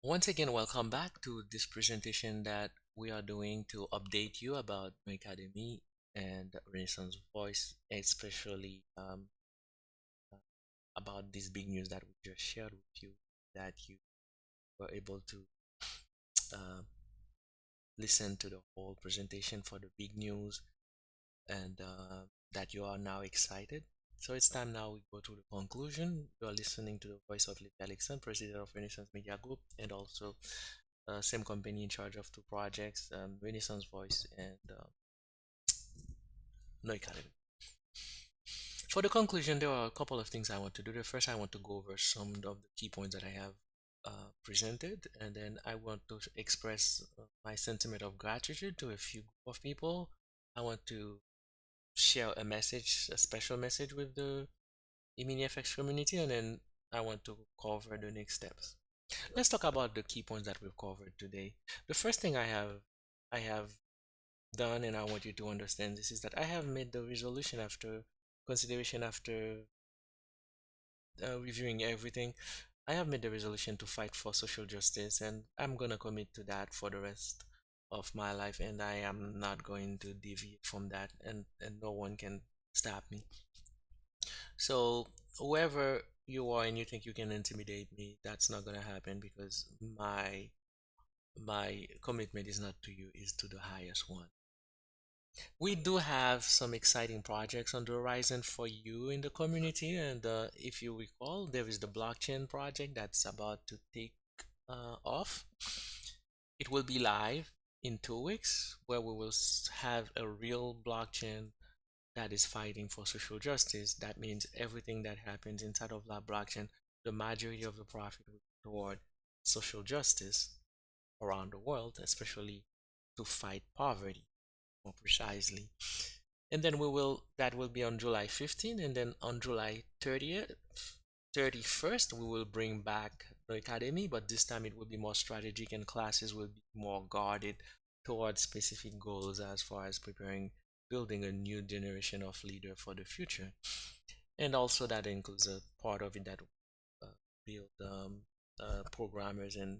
Once again, welcome back to this presentation that we are doing to update you about Noikademy and Renaissance Voice, especially about this big news that we just shared with you, that you were able to uh, listen to the whole presentation for the big news and that you are now excited. So it's time now we go to the conclusion. You are listening to the voice of Liv Alexan, president of Renaissance Media Group, and also same company in charge of two projects, Renaissance Voice and Noikademy. For the conclusion, there are a couple of things I want to do. The first, I want to go over some of the key points that I have presented, and then I want to express my sentiment of gratitude to a few group of people. I want to share a message, a special message with the Eminifx community, and then I want to cover the next steps. Let's talk about the key points that we've covered today. The first thing I have done, and I want you to understand this, is that I have made the resolution after consideration, after reviewing everything. I have made the resolution to fight for social justice, and I'm gonna commit to that for the rest of my life, and I am not going to deviate from that, and no one can stop me. So whoever you are and you think you can intimidate me, that's not gonna happen because my commitment is not to you, is to the highest one. We do have some exciting projects on the horizon for you in the community, and if you recall, there is the blockchain project that's about to take off. It will be live in 2 weeks, where we will have a real blockchain that is fighting for social justice. That means everything that happens inside of that blockchain, the majority of the profit will go toward social justice around the world, especially to fight poverty more precisely. And then that will be on July 15th, and then on July 30th, 31st, we will bring back the academy, but this time it will be more strategic and classes will be more guarded towards specific goals as far as preparing, building a new generation of leader for the future. And also that includes a part of it that uh, build programmers and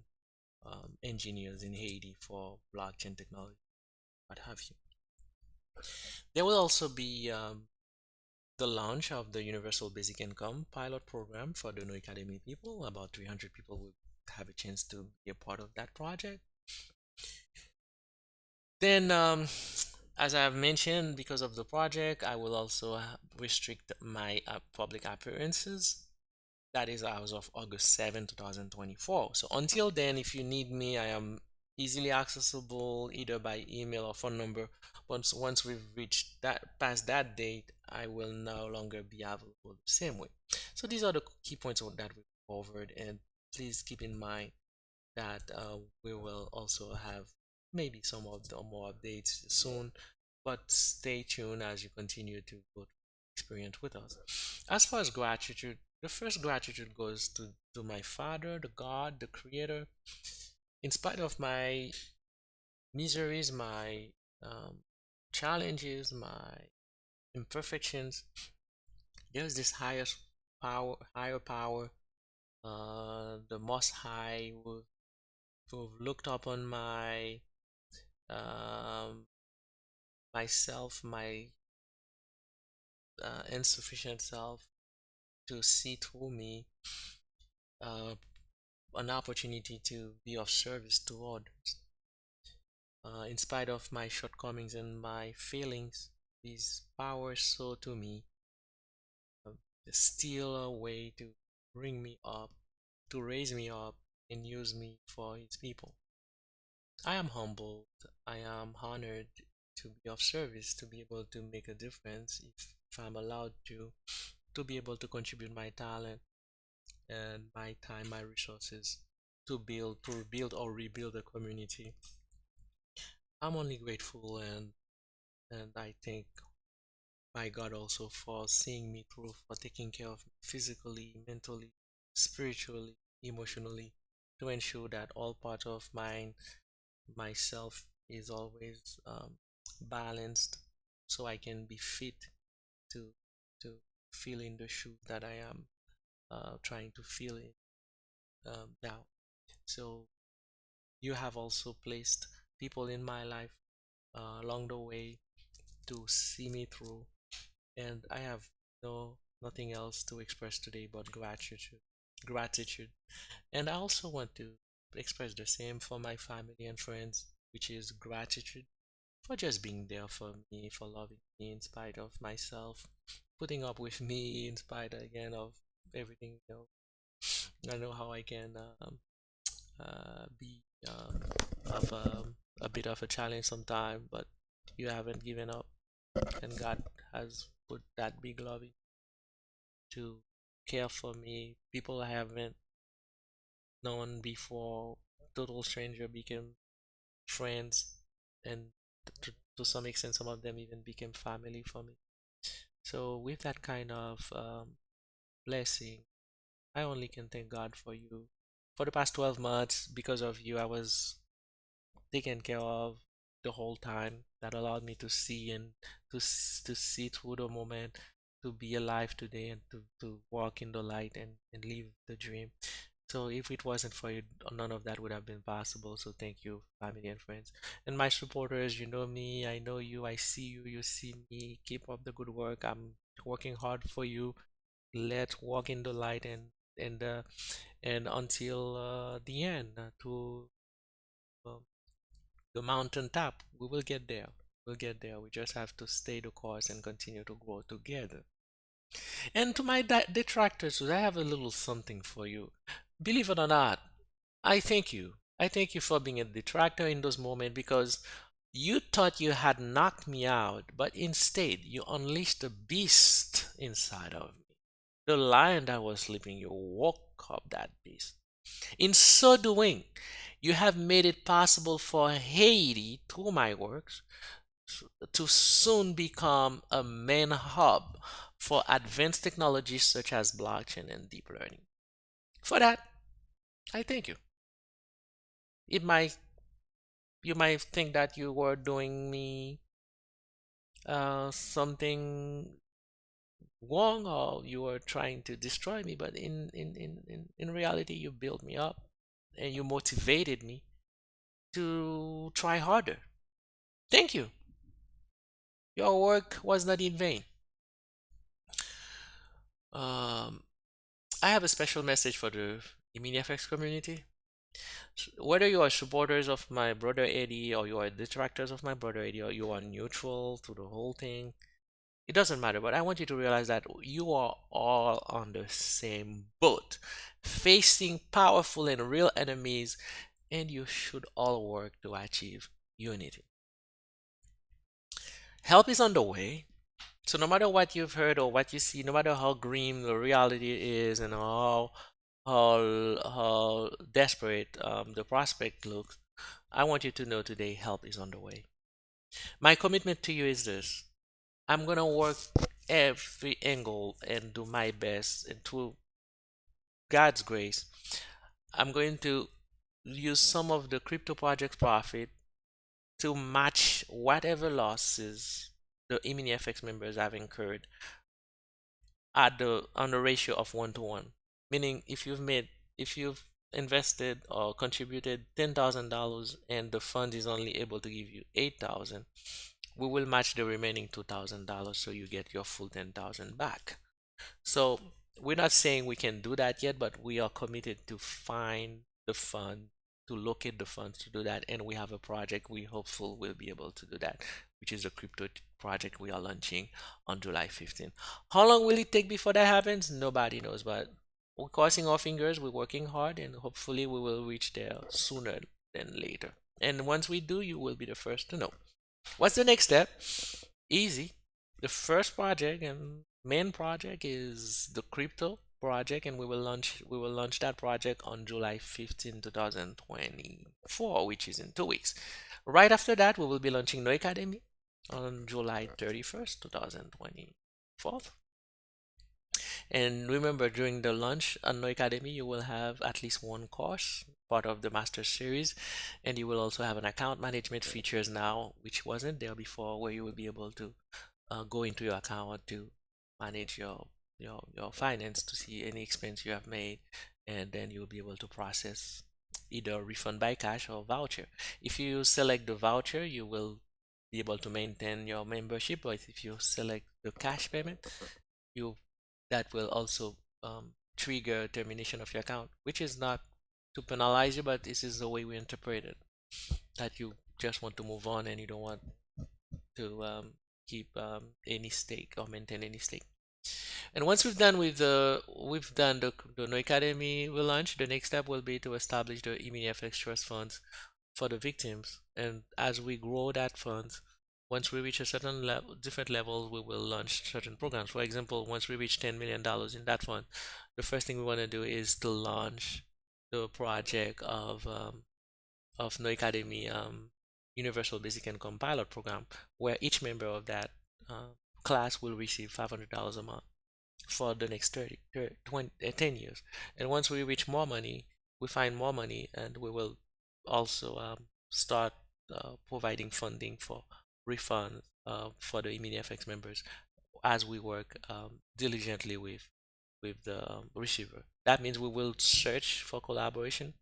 engineers in Haiti for blockchain technology, what have you. There will also be the launch of the Universal Basic Income pilot program for the No Academy people. About 300 people will have a chance to be a part of that project. Then, as I have mentioned, because of the project, I will also restrict my public appearances. That is as of August 7, 2024. So until then, if you need me, I am easily accessible either by email or phone number. Once we've reached that past that date, I will no longer be available the same way. So these are the key points that we covered, and please keep in mind that we will also have maybe some of the more updates soon, but stay tuned as you continue to go through experience with us. As far as gratitude, the first gratitude goes to my Father, the God, the Creator. In spite of my miseries, my um, challenges, my imperfections, there's this higher power, the Most High, who've looked upon um, myself, my insufficient self, to see through me uh, an opportunity to be of service to others. In spite of my shortcomings and my failings, these powers saw to me uh, still a way to bring me up, to raise me up, and use me for his people. I am humbled. I am honored to be of service, to be able to make a difference if I'm allowed to be able to contribute my talent and my time, my resources to build or rebuild a community. I'm only grateful, and I thank my God also for seeing me through, for taking care of me physically, mentally, spiritually, emotionally, to ensure that all part of mine, myself, is always balanced, so I can be fit to to fill in the shoe that I am trying to fill in now. So you have also placed people in my life along the way to see me through, and I have nothing else to express today but gratitude. Gratitude. And I also want to express the same for my family and friends, which is gratitude for just being there for me, for loving me in spite of myself, putting up with me in spite again of everything. I know how I can be of a bit of a challenge sometime, but you haven't given up, and God has put that big love in to care for me. People I haven't known before, total stranger, became friends, and to some extent, some of them even became family for me. So, with that kind of blessing, I only can thank God for you. For the past 12 months, because of you, I was taken care of the whole time. That allowed me to see and to see through the moment, to be alive today, and to walk in the light and live the dream. So if it wasn't for you, none of that would have been possible. So thank you, family and friends. And my supporters, you know me, I know you, I see you, you see me. Keep up the good work. I'm working hard for you. Let's walk in the light and until the end to um, the mountain top. We will get there. We'll get there. We just have to stay the course and continue to grow together. And to my detractors, I have a little something for you. Believe it or not, I thank you. I thank you for being a detractor in those moments because you thought you had knocked me out, but instead you unleashed a beast inside of me. The lion that was sleeping, you woke up that beast. In so doing, you have made it possible for Haiti, through my works, to soon become a main hub for advanced technologies such as blockchain and deep learning. For that, I thank you. It might you might think that you were doing me something wrong or you were trying to destroy me, but in reality, you built me up and you motivated me to try harder. Thank you. Your work was not in vain. Um, I have a special message for the Eminifx community. Whether you are supporters of my brother Eddie or you are detractors of my brother Eddie or you are neutral to the whole thing, it doesn't matter. But I want you to realize that you are all on the same boat, facing powerful and real enemies, and you should all work to achieve unity. Help is on the way. So no matter what you've heard or what you see, no matter how grim the reality is and how desperate the prospect looks, I want you to know today help is on the way. My commitment to you is this: I'm gonna work every angle and do my best, and through God's grace, I'm going to use some of the crypto project's profit to match whatever losses the EminiFX members have incurred at the on the ratio of 1 to 1. Meaning if you've invested or contributed $10,000 and the fund is only able to give you 8,000, we will match the remaining $2,000 so you get your full 10,000 back. So we're not saying we can do that yet, but we are committed to find the fund, to locate the funds to do that. And we have a project we hopeful will be able to do that, which is a crypto project we are launching on July 15th. How long will it take before that happens? Nobody knows, but we're crossing our fingers, we're working hard, and hopefully we will reach there sooner than later. And once we do, you will be the first to know. What's the next step? Easy. The first project and main project is the crypto project, and we will launch that project on July 15, 2024, which is in 2 weeks. Right after that, we will be launching Noikademy on July 31st, 2024. And remember, during the launch on Noikademy, you will have at least one course, part of the master series, and you will also have an account management features now, which wasn't there before, where you will be able to go into your account to manage your finance to see any expense you have made, and then you'll be able to process either refund by cash or voucher. If you select the voucher, you will be able to maintain your membership, but if you select the cash payment, you that will also trigger termination of your account, which is not to penalize you, but this is the way we interpret it. That you just want to move on and you don't want to keep any stake or maintain any stake. And once we've done the No Academy relaunch, the next step will be to establish the Eminifx trust funds for the victims. And as we grow that funds, once we reach a certain level, different levels, we will launch certain programs. For example, once we reach $10 million in that fund, the first thing we want to do is to launch the project of No Academy Universal Basic Income Pilot Program, where each member of that class will receive $500 a month for the next 10 years. And once we reach more money, we find more money, and we will also start providing funding for refunds for the Eminifx members as we work diligently with the receiver. That means we will search for collaboration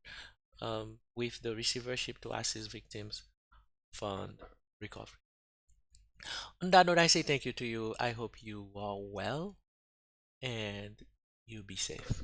with the receivership to assist victims fund recovery. On that note, I say thank you to you. I hope you are well and you be safe.